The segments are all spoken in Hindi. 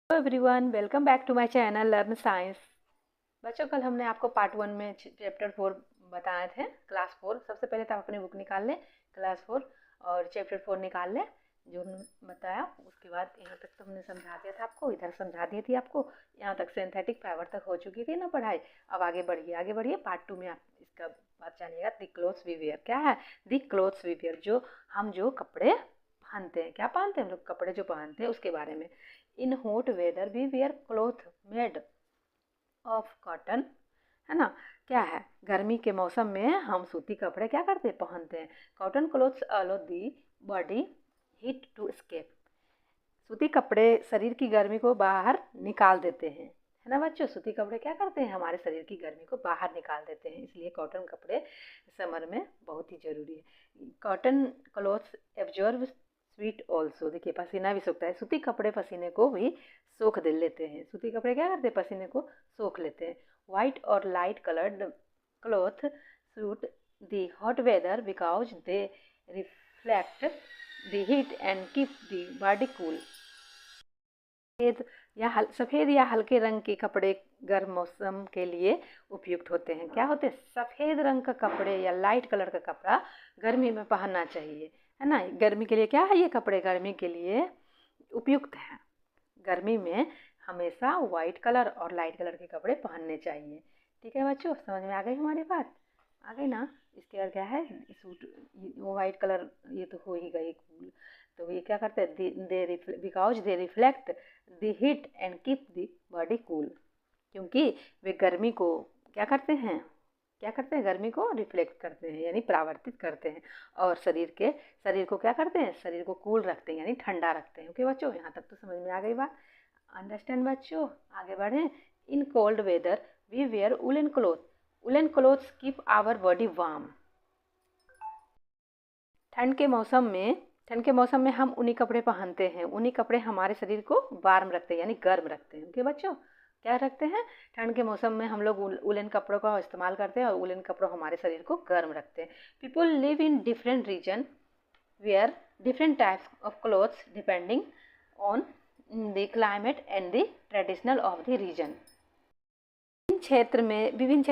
Hello everyone, welcome back to my channel learn science. बच्चों, कल हमने आपको पार्ट 1 में चैप्टर 4 बताए थे। क्लास 4 सबसे पहले तो आप अपनी बुक निकाल लें, क्लास 4 और चैप्टर 4 निकाल लें जो हमने बताया। उसके बाद यहाँ तक तो हमने समझा दिया था आपको, इधर समझा दी थी आपको, यहाँ तक सिंथेटिक फाइबर तक हो चुकी थी ना पढ़ाई। अब आगे बढ़िए पार्ट 2 में आप इसका बात जानिएगा। दी क्लोथ्स वी वेयर क्या है? दी क्लोथ्स वी वेयर, जो कपड़े पहनते हैं। क्या पहनते हैं हम लोग? कपड़े जो पहनते हैं उसके बारे में। In hot weather we wear cloth made of cotton, है ना। क्या है? गर्मी के मौसम में हम सूती कपड़े क्या करते हैं? पहनते हैं। Cotton clothes allow the body heat to escape। सूती कपड़े शरीर की गर्मी को बाहर निकाल देते हैं, है ना बच्चों। सूती कपड़े क्या करते हैं? हमारे शरीर की गर्मी को बाहर निकाल देते हैं, इसलिए कॉटन कपड़े समर में बहुत ही ज़रूरी है। Cotton clothes absorb sweet also. देखिए, पसीना भी सोखता है। सूती कपड़े पसीने को भी सोख दे लेते हैं। सूती कपड़े क्या करते हैं? पसीने को सोख लेते हैं। वाइट और light coloured cloth suit the hot weather because they reflect the heat and keep the body cool. सफ़ेद या हल्के रंग के कपड़े गर्म मौसम के लिए उपयुक्त होते हैं। क्या होते हैं? सफ़ेद रंग का कपड़े या लाइट कलर का कपड़ा गर्मी में पहनना चाहिए, है ना। गर्मी के लिए क्या है? ये कपड़े गर्मी के लिए उपयुक्त हैं। गर्मी में हमेशा वाइट कलर और लाइट कलर के कपड़े पहनने चाहिए। ठीक है बच्चों, समझ में आ गई हमारी बात? आ गई ना। इसके बाद क्या है? सूट, वो वाइट कलर ये तो हो ही गई। तो ये क्या करते हैं? They because they reflect the heat and keep the body cool. क्योंकि वे गर्मी को क्या करते हैं? क्या करते हैं? गर्मी को रिफ्लेक्ट करते हैं, यानी परावर्तित करते हैं। और शरीर को क्या करते हैं? शरीर को कूल रखते हैं, यानी ठंडा रखते हैं। ओके बच्चों, यहाँ तक तो समझ में आ गई बात। अंडरस्टैंड बच्चों? आगे बढ़ें। In cold weather we wear woollen cloth. Woollen clothes keep our body warm. ठंड के मौसम में हम ऊनी कपड़े पहनते हैं। ऊनी कपड़े हमारे शरीर को वार्म रखते हैं, यानी गर्म रखते हैं। ओके बच्चों, क्या रखते हैं? ठंड के मौसम में हम लोग उलन कपड़ों का इस्तेमाल करते हैं और उलन कपड़ों हमारे शरीर को गर्म रखते हैं। People live in different region wear different types of clothes depending on the climate and the traditional of the region. विभिन्न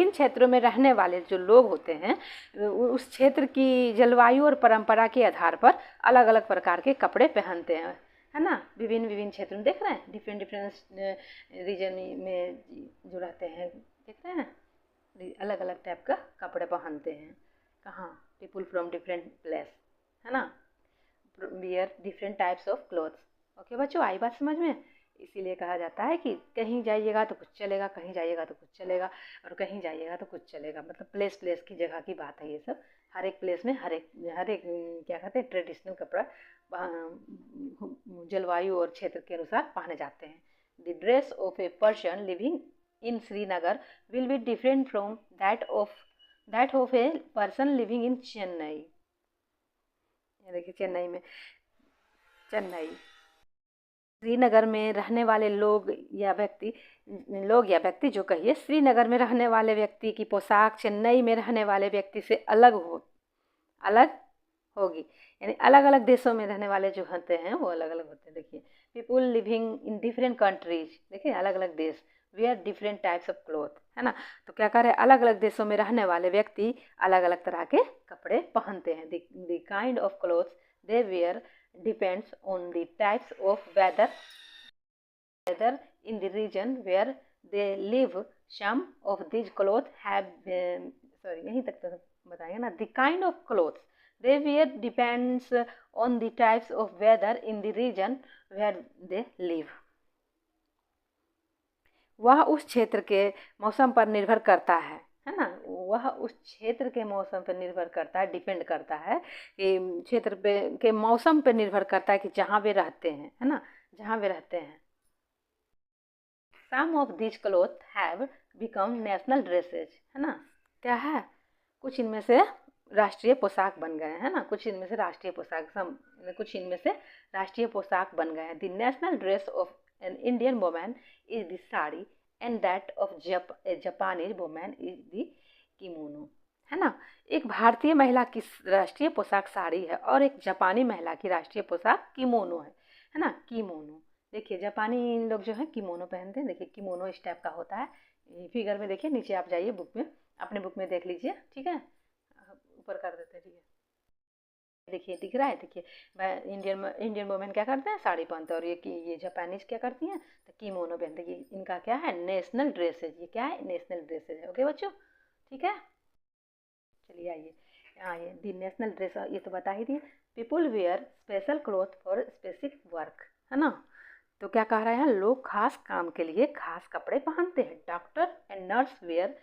क्षेत्रों में रहने वाले जो लोग होते हैं, उस क्षेत्र की जलवायु और परंपरा के आधार पर अलग अलग प्रकार के कपड़े पहनते हैं, है ना। विभिन्न क्षेत्र में देख रहे हैं, डिफरेंट रीजन में जो रहते हैं, देख रहे हैं, अलग अलग टाइप का कपड़े पहनते हैं। कहाँ? पीपुल फ्रॉम डिफरेंट प्लेस, है ना, wear different types of clothes. Okay बच्चों, आई बात समझ में? इसीलिए कहा जाता है कि कहीं जाइएगा तो कुछ चलेगा, कहीं जाइएगा तो कुछ चलेगा, और कहीं जाइएगा तो कुछ चलेगा। मतलब प्लेस प्लेस की जगह की बात है ये सब। हर एक प्लेस में हर एक क्या कहते हैं, ट्रेडिशनल कपड़ा जलवायु और क्षेत्र के अनुसार पहने जाते हैं। The dress of a person living in Srinagar will be different from that of a person living in Chennai. देखिए, चेन्नई श्रीनगर में रहने वाले लोग या व्यक्ति जो कहिए, श्रीनगर में रहने वाले व्यक्ति की पोशाक चेन्नई में रहने वाले व्यक्ति से अलग होगी। यानी अलग अलग देशों में रहने वाले जो होते हैं वो अलग अलग होते हैं। देखिए, people living in different countries, देखिए अलग अलग देश, wear different types of cloth, है ना। तो क्या करें? अलग अलग देशों में रहने वाले व्यक्ति अलग अलग तरह के कपड़े पहनते हैं। The kind of clothes they wear depends on the types of weather in the region where they live. Some of these clothes have यहीं तक तो बताएंगे ना। The kind of clothes they wear depends on the types of weather in the region where they live. वह उस क्षेत्र के मौसम पर निर्भर करता है ना। वह उस क्षेत्र के मौसम पर निर्भर करता है, डिपेंड करता है कि क्षेत्र पे के मौसम पर निर्भर करता है कि जहाँ वे रहते हैं, है ना, जहाँ वे रहते हैं। Some of this cloth have become national dresses, है ना। क्या है? कुछ इनमें से राष्ट्रीय पोशाक बन गए हैं ना। कुछ इनमें से राष्ट्रीय पोशाक बन गए हैं। The national dress of an Indian woman is the sari and that of Japanese woman is the kimono, है ना। एक भारतीय महिला की राष्ट्रीय पोशाक साड़ी है और एक जापानी महिला की राष्ट्रीय पोशाक किमोनो है ना, किमोनो। देखिए जापानी लोग जो है किमोनो पहनते हैं। देखिए किमोनो इस टाइप का होता है। फिगर में देखिए, नीचे आप जाइए बुक में, अपने बुक में देख लीजिए, ठीक है। ऊपर कर देते हैं, ठीक है। देखिए दिख रहा है, देखिए इंडियन वुमेन क्या करते हैं, साड़ी पहनते हैं, और ये जापानीज क्या करती हैं, तो किमोनो पहनते हैं। ये इनका क्या है, नेशनल ड्रेसेज। ये क्या है, नेशनल ड्रेसेज है। ओके बच्चों, ठीक है। चलिए आइए, आइए दी नेशनल ड्रेस, ये तो बता ही दिए। People wear special cloth for specific work, है ना। तो क्या कह रहे हैं, लोग खास काम के लिए खास कपड़े पहनते हैं। Doctor and nurse wear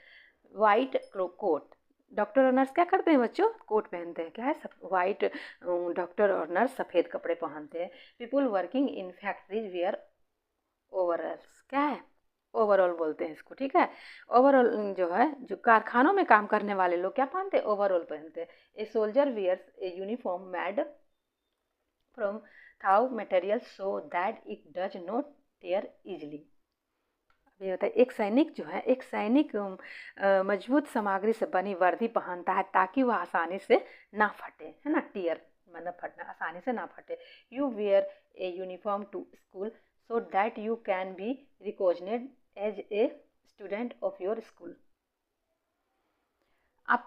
white coat. Doctor और नर्स क्या करते हैं बच्चों, कोट पहनते हैं। क्या है, सब वाइट। डॉक्टर और नर्स सफ़ेद कपड़े पहनते हैं। People working in factories wear overalls. क्या है, ओवरऑल बोलते हैं इसको, ठीक है। ओवरऑल जो है, जो कारखानों में काम करने वाले लोग क्या पहनते हैं, ओवरऑल पहनते हैं। A soldier wears a uniform made from tough material so that it does not tear easily. ये होता है, एक सैनिक जो है, एक सैनिक मजबूत सामग्री से बनी वर्दी पहनता है ताकि वह आसानी से ना फटे, है ना। टीयर मतलब फटना, आसानी से ना फटे। You wear a uniform to school so that you can be recognised as a student of your school. आप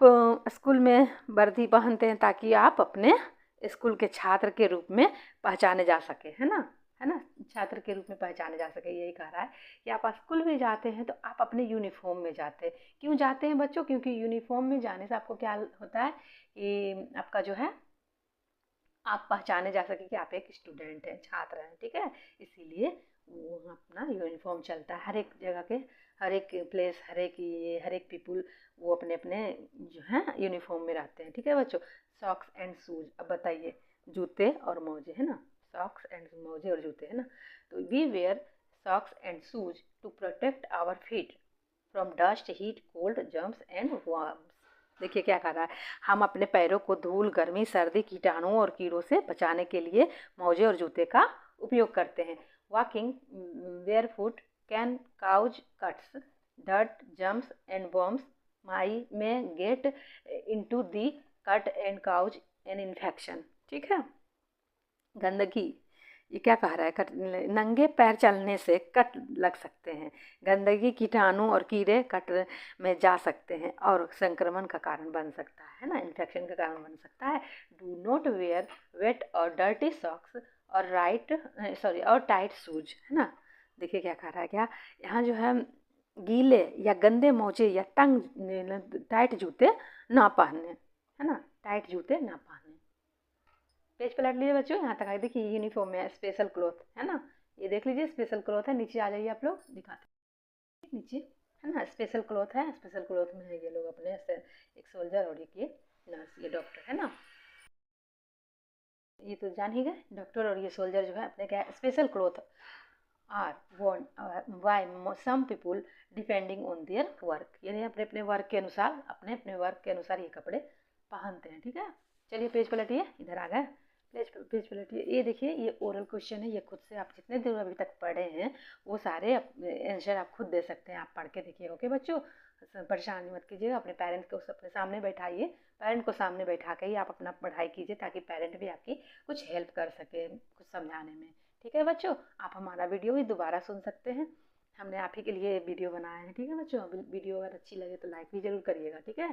स्कूल में वर्दी पहनते हैं ताकि आप अपने स्कूल के छात्र के रूप में पहचाने जा सके, है ना, है ना। छात्र के रूप में पहचाने जा सके, यही कह रहा है कि आप स्कूल में जाते हैं तो आप अपने यूनिफॉर्म में जाते हैं। क्यों जाते हैं बच्चों, क्योंकि यूनिफॉर्म में जाने से आपको क्या होता है कि आपका जो है, आप पहचाने जा सके कि आप एक स्टूडेंट हैं, छात्र हैं, ठीक है। इसीलिए वो अपना यूनिफॉर्म चलता है हर एक जगह के, हर एक प्लेस, हर एक पीपुल वो अपने अपने जो है यूनिफॉर्म में रहते हैं, ठीक है बच्चों। सॉक्स एंड शूज, अब बताइए, जूते और मोजे, है ना। सॉक्स एंड मोजे और जूते, है ना। तो we wear socks and shoes to protect our feet from dust, heat, cold, germs and worms. देखिए क्या कर रहा है, हम अपने पैरों को धूल, गर्मी, सर्दी, कीटाणुओं और कीड़ों से बचाने के लिए मोजे और जूते का उपयोग करते हैं। Walking barefoot can cause cuts, dirt, germs and bombs my may get into the cut and cause an infection, ठीक है। गंदगी, ये क्या कह रहा है, नंगे पैर चलने से कट लग सकते हैं। गंदगी, कीटाणु और कीड़े कट में जा सकते हैं और संक्रमण का कारण बन सकता है ना, इन्फेक्शन का कारण बन सकता है। डू नॉट वेयर वेट और डर्टी सॉक्स और टाइट शूज, है ना। देखिए क्या कह रहा है, क्या यहाँ जो है, गीले या गंदे मोजे या तंग टाइट जूते ना पहने, है ना, टाइट जूते ना पहने। पेज पलट लीजिए बच्चों, यहाँ तक आए, देखिए यूनिफॉर्म में स्पेशल क्लॉथ, है ना। ये देख लीजिए स्पेशल क्लॉथ है, नीचे आ जाइए आप लोग, दिखाते हैं नीचे, है ना। स्पेशल क्लॉथ है, स्पेशल क्लॉथ में है ये लोग अपने, एक सोल्जर और एक ये नर्स, ये डॉक्टर, है ना। ये तो जान ही गए, डॉक्टर और ये सोल्जर जो है अपने क्या special cloth are worn by some people depending on their work, यानी अपने अपने वर्क के अनुसार, अपने अपने वर्क के अनुसार ये कपड़े पहनते हैं, ठीक है। चलिए पेज पलटिए, इधर आ गए, पेज पलटिए। ये देखिए, ये ओरल क्वेश्चन है, ये खुद से आप जितने देर अभी तक पढ़े हैं वो सारे आंसर आप खुद दे सकते हैं, आप पढ़ के देखिए, ओके बच्चों। परेशानी मत कीजिएगा, अपने पेरेंट्स को अपने सामने बैठाइए, पेरेंट को सामने बैठा के ही आप अपना पढ़ाई कीजिए, ताकि पेरेंट भी आपकी कुछ हेल्प कर सके कुछ समझाने में, ठीक है बच्चों। आप हमारा वीडियो भी दोबारा सुन सकते हैं, हमने आप ही के लिए वीडियो बनाया है, ठीक है बच्चों। वीडियो अगर अच्छी लगे तो लाइक भी ज़रूर करिएगा, ठीक है।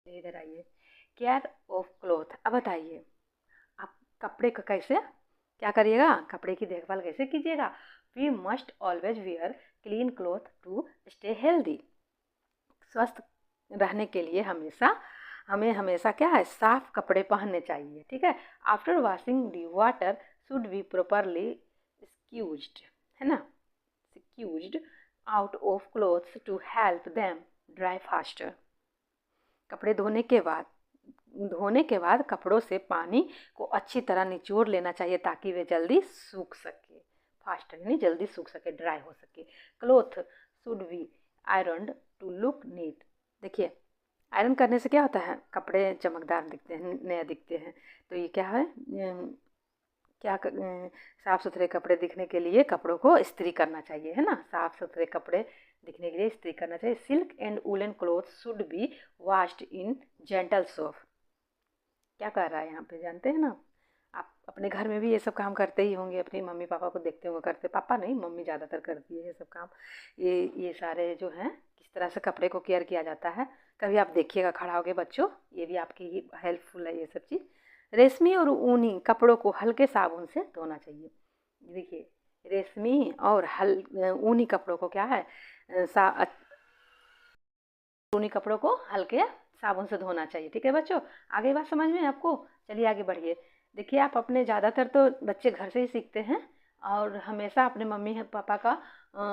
इधर आइए, केयर ऑफ क्लॉथ। अब बताइए आप कपड़े का कैसे क्या करिएगा, कपड़े की देखभाल कैसे कीजिएगा। We must always wear clean cloth to stay healthy. स्वस्थ रहने के लिए हमें हमेशा क्या है, साफ कपड़े पहनने चाहिए, ठीक है। After washing the water should be properly squeezed, है ना, squeezed out of clothes to help them dry faster. कपड़े धोने के बाद कपड़ों से पानी को अच्छी तरह निचोड़ लेना चाहिए ताकि वे जल्दी सूख सके, फास्ट यानी जल्दी सूख सके, ड्राई हो सके। Cloth should be ironed to look neat. देखिए आयरन करने से क्या होता है, कपड़े चमकदार दिखते हैं, नए दिखते हैं। तो ये क्या है, साफ़ सुथरे कपड़े दिखने के लिए कपड़ों को इस्त्री करना चाहिए, है ना। साफ़ सुथरे कपड़े दिखने के लिए इस्त्री करना चाहिए। Silk and woollen cloth should be washed in gentle soap. क्या कह रहा है यहाँ पे, जानते हैं ना, आप अपने घर में भी ये सब काम करते ही होंगे, अपनी मम्मी पापा को देखते होंगे करते, पापा नहीं मम्मी ज़्यादातर करती है ये सब काम। ये सारे जो हैं किस तरह से कपड़े को केयर किया जाता है, कभी आप देखिएगा खड़ा होके बच्चों, ये भी आपकी हेल्पफुल है ये सब चीज़। रेशमी और ऊनी कपड़ों को हल्के साबुन से धोना चाहिए। देखिए रेशमी और ऊनी कपड़ों को क्या है, ऊनी कपड़ों को हल्के साबुन से धोना चाहिए। ठीक है बच्चों, आगे बात समझ में आपको? चलिए आगे बढ़िए। देखिए आप अपने ज़्यादातर तो बच्चे घर से ही सीखते हैं, और हमेशा अपने मम्मी पापा का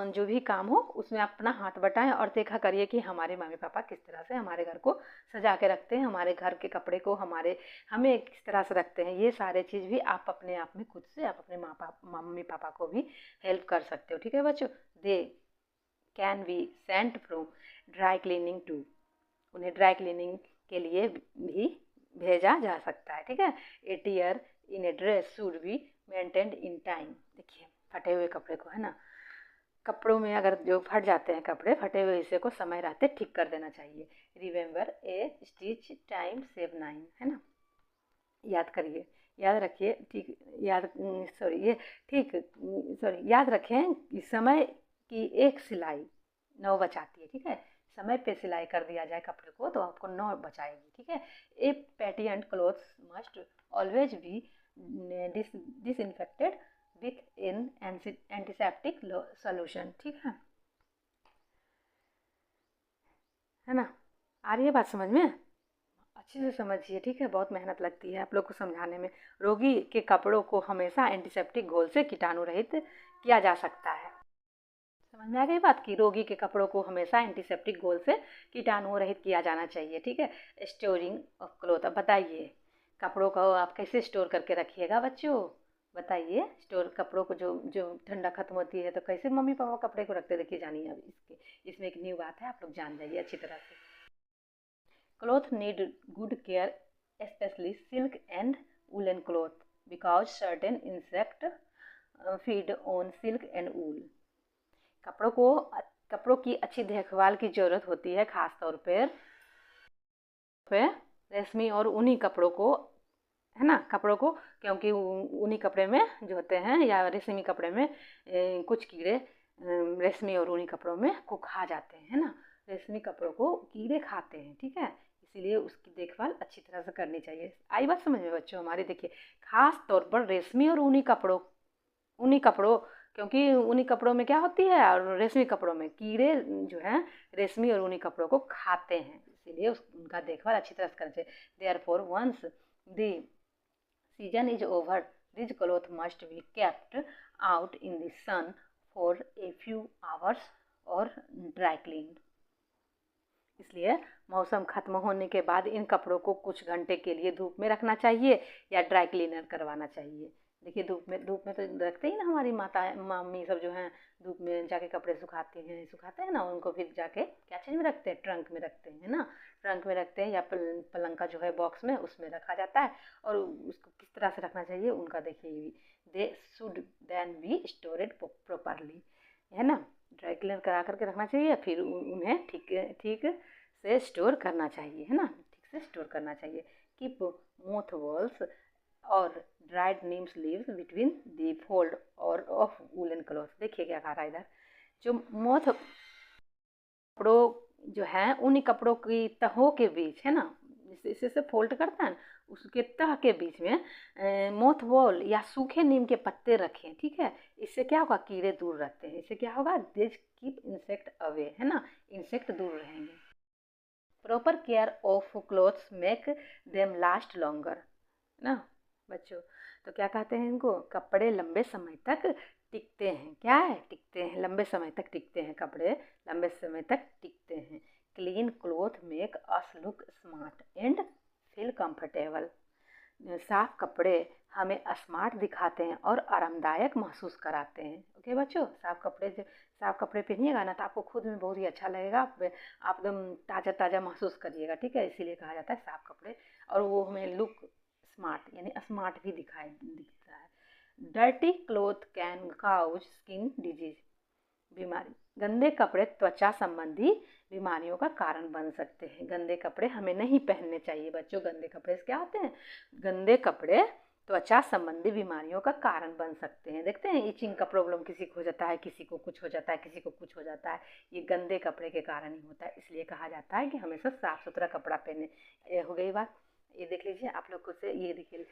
जो भी काम हो उसमें अपना हाथ बटाएं और देखा करिए कि हमारे मम्मी पापा किस तरह से हमारे घर को सजा के रखते हैं, हमारे घर के कपड़े को हमें किस तरह से रखते हैं। ये सारे चीज़ भी आप अपने आप में खुद से आप अपने मम्मी पापा को भी हेल्प कर सकते हो। ठीक है बच्चों, they can be sent from dry cleaning to, उन्हें ड्राई क्लीनिंग के लिए भी भेजा जा सकता है। ठीक है, a tear in a dress should be maintained in time. देखिए फटे हुए कपड़े को, है ना, कपड़ों में अगर जो फट जाते हैं कपड़े फटे हुए हिस्से को समय रहते ठीक कर देना चाहिए। रिमेंबर ए स्टिच टाइम सेव 9, है ना, याद करिए, याद रखिए, ठीक याद रखें कि समय की एक सिलाई 9 बचाती है। ठीक है, समय पे सिलाई कर दिया जाए कपड़े को तो आपको 9 बचाएगी। ठीक है, a patient clothes must always be disinfected with in antiseptic solution. ठीक है ना, आ रही है बात समझ में? अच्छे से समझिए। ठीक है, बहुत मेहनत लगती है आप लोग को समझाने में। रोगी के कपड़ों को हमेशा एंटीसेप्टिक घोल से कीटाणु रहित किया जा सकता है। समझ में आ गई बात की, रोगी के कपड़ों को हमेशा एंटीसेप्टिक घोल से कीटाणु रहित किया जाना चाहिए। ठीक है, स्टोरिंग ऑफ क्लोथ, अब बताइए कपड़ों को आप कैसे स्टोर करके रखिएगा बच्चों? बताइए, स्टोर कपड़ों को जो जो ठंडा खत्म होती है तो कैसे मम्मी पापा कपड़े को रखते, देखिए जानिए। अब इसमें एक न्यू बात है, आप लोग जान जाइए अच्छी तरह से। Cloth need good care specially silk and woollen cloth because certain insect feed on silk and wool. कपड़ों की अच्छी देखभाल की ज़रूरत होती है, ख़ास तौर पे रेशमी और ऊनी कपड़ों को, है ना, कपड़ों को, क्योंकि ऊनी कपड़े में जो होते हैं या रेशमी कपड़े में कुछ कीड़े रेशमी और ऊनी कपड़ों में को खा जाते हैं, है ना, रेशमी कपड़ों को कीड़े खाते हैं। ठीक है, इसीलिए उसकी देखभाल अच्छी तरह से करनी चाहिए। आई बात समझ में बच्चों हमारी? देखिए खास तौर पर रेशमी और ऊनी कपड़ों क्योंकि ऊनी कपड़ों में क्या होती है और रेशमी कपड़ों में कीड़े जो हैं रेशमी और ऊनी कपड़ों को खाते हैं, इसीलिए उनका देखभाल अच्छी तरह से करना चाहिए। Therefore once the season is over this cloth must be kept out in the sun for a few hours और ड्राई क्लीन। इसलिए मौसम खत्म होने के बाद इन कपड़ों को कुछ घंटे के लिए धूप में रखना चाहिए या ड्राई क्लीनर करवाना चाहिए। देखिए धूप में तो रखते ही ना, हमारी माता मम्मी सब जो हैं धूप में जाके कपड़े सुखाते हैं ना, उनको फिर जाके क्या चीज़ में रखते हैं, ट्रंक में रखते हैं, है ना, ट्रंक में रखते हैं या पलंग का जो है बॉक्स में उसमें रखा जाता है। और उसको किस तरह से रखना चाहिए उनका देखिए, they should then be stored properly, है ना, ड्राई क्लीनर करा करके रखना चाहिए, फिर उन्हें ठीक से स्टोर करना चाहिए, है ना, ठीक से स्टोर करना चाहिए। कीप मोथ बॉल्स और dried names leaves between the fold और ऑफ वूलन क्लॉथ। देखिए क्या कह रहा है इधर, जो मोथ कपड़ों जो हैं उन्हीं कपड़ों की तहों के बीच, है ना, इसे फोल्ड करता है ना, उसके तह के बीच में मोथ बॉल या सूखे नीम के पत्ते रखें। ठीक है, इससे क्या होगा, कीड़े दूर रहते हैं, इससे क्या होगा, दे कीप इंसेक्ट अवे, है ना, इंसेक्ट दूर रहेंगे। Proper care of clothes make them last longer, ना बच्चों, तो क्या कहते हैं इनको, कपड़े लंबे समय तक टिकते हैं। क्या है, टिकते हैं, लंबे समय तक टिकते हैं, कपड़े लंबे समय तक टिकते हैं। Clean cloth make us look smart and feel comfortable. साफ कपड़े हमें स्मार्ट दिखाते हैं और आरामदायक महसूस कराते हैं। ओके बच्चों, साफ कपड़े पहनिएगा ना तो आपको खुद में बहुत ही अच्छा लगेगा, आप एकदम ताज़ा ताज़ा महसूस करिएगा। ठीक है, इसीलिए कहा जाता है साफ कपड़े, और वो हमें लुक स्मार्ट यानी स्मार्ट भी दिखता है। Dirty cloth can cause skin disease, बीमारी, गंदे कपड़े त्वचा संबंधी बीमारियों का कारण बन सकते हैं। गंदे कपड़े हमें नहीं पहनने चाहिए बच्चों। गंदे कपड़े से क्या होते हैं, गंदे कपड़े त्वचा संबंधी बीमारियों का कारण बन सकते हैं। देखते हैं इचिंग का प्रॉब्लम किसी को हो जाता है, किसी को कुछ हो जाता है, किसी को कुछ हो जाता है। ये गंदे कपड़े के कारण ही होता है, इसलिए कहा जाता है कि हमेशा साफ सुथरा कपड़ा पहने। ये हो गई बात। ये देख लीजिए आप लोग खुद से, ये देखिए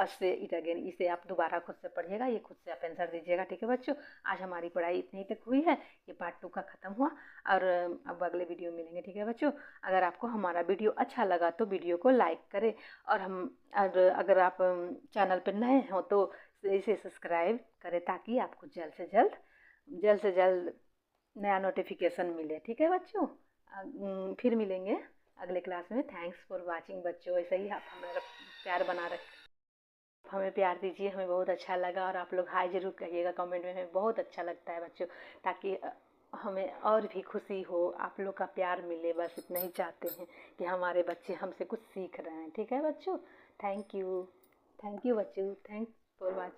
से इट अगेन, इसे आप दोबारा खुद से पढ़िएगा, ये खुद से आप आंसर दीजिएगा। ठीक है बच्चों, आज हमारी पढ़ाई इतनी तक हुई है, ये पार्ट 2 का ख़त्म हुआ और अब अगले वीडियो में मिलेंगे। ठीक है बच्चों, अगर आपको हमारा वीडियो अच्छा लगा तो वीडियो को लाइक करें, और अगर आप चैनल पर नए हो तो इसे सब्सक्राइब करें, ताकि आपको जल्द से जल्द नया नोटिफिकेशन मिले। ठीक है बच्चों, फिर मिलेंगे अगले क्लास में। थैंक्स फॉर वाचिंग बच्चों, ऐसे ही आप हमारा प्यार बना रखें, हमें प्यार दीजिए, हमें बहुत अच्छा लगा। और आप लोग हाय ज़रूर कहिएगा कमेंट में, हमें बहुत अच्छा लगता है बच्चों, ताकि हमें और भी खुशी हो, आप लोग का प्यार मिले, बस इतना ही चाहते हैं कि हमारे बच्चे हमसे कुछ सीख रहे हैं। ठीक है बच्चों, थैंक यू बच्चों, थैंक्स फॉर वाचिंग।